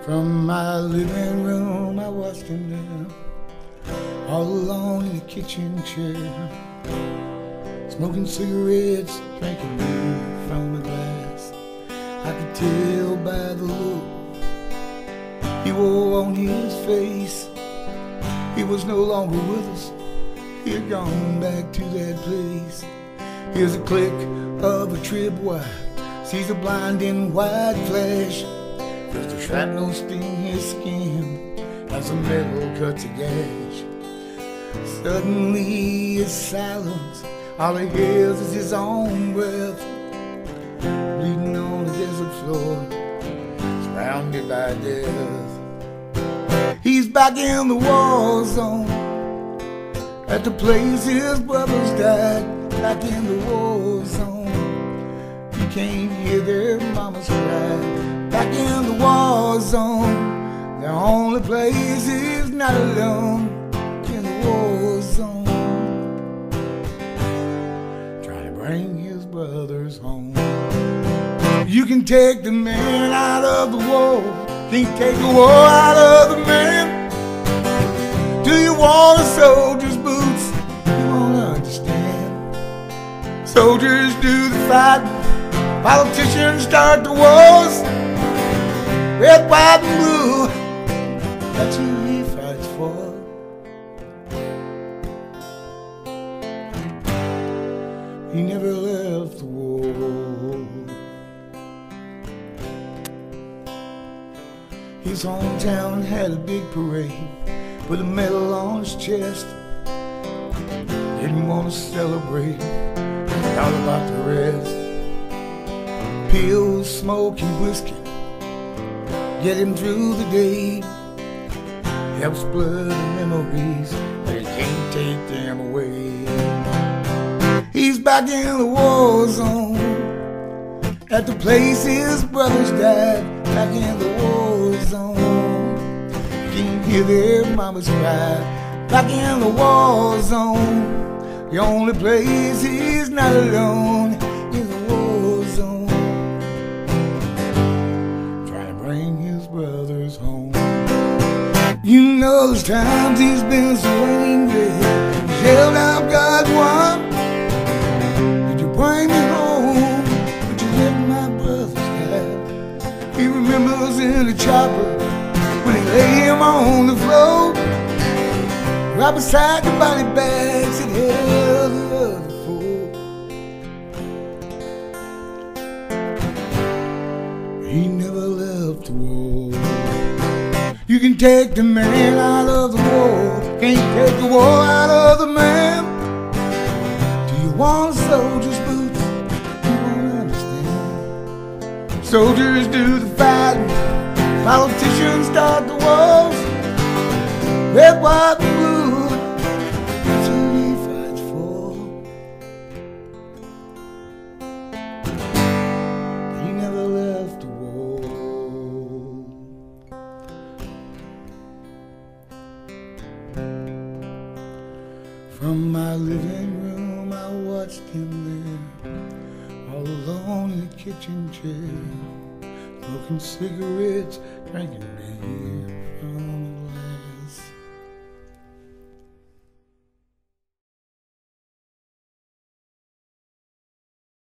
From my living room, I watched him there, all alone in the kitchen chair, smoking cigarettes, drinking beer from a glass. I could tell by the look he wore on his face, he was no longer with us. He had gone back to that place. Here's a click of a tripwire, sees a blinding white flash. Feels the shrapnel sting his skin as the metal cuts a gash. Suddenly it's silence, all he hears is his own breath, bleeding on the desert floor, surrounded by death. He's back in the war zone, at the place his brothers died. Back in the war zone, you can't hear their mamas cry. Back in the war zone, the only place is not alone. In the war zone, trying to bring his brothers home. You can take the man out of the war, can't take the war out of the man. Do you want a soldier's boots? You won't understand. Soldiers do the fighting, politicians start the wars. Red, white, and blue, that's who he fights for. He never left the war. His hometown had a big parade with a medal on his chest. Didn't want to celebrate, thought about the rest. Pills, smoke, and whiskey get him through the day. Helps blur the memories, but he can't take them away. He's back in the war zone, at the place his brothers died. Back in the war zone, can't hear their mamas cry. Back in the war zone, the only place he's not alone. In the war zone, trying to bring his brothers home. You know those times he's been so angry, yelled out, God won. Did you bring me home? Would you let my brothers die? He remembers in the chopper when they lay him on the floor, right beside the body bags that held the other four. He never left the war. You can take the man out of the war, can't take the war out of the man. Do you want a soldier's boots? You won't understand. Soldiers do the fighting, politicians start the wars. Red, white, and blue, that's who he fights for. He never left the war. From my living room, I watched him there, all alone in the kitchen chair, smoking cigarettes, drinking beer from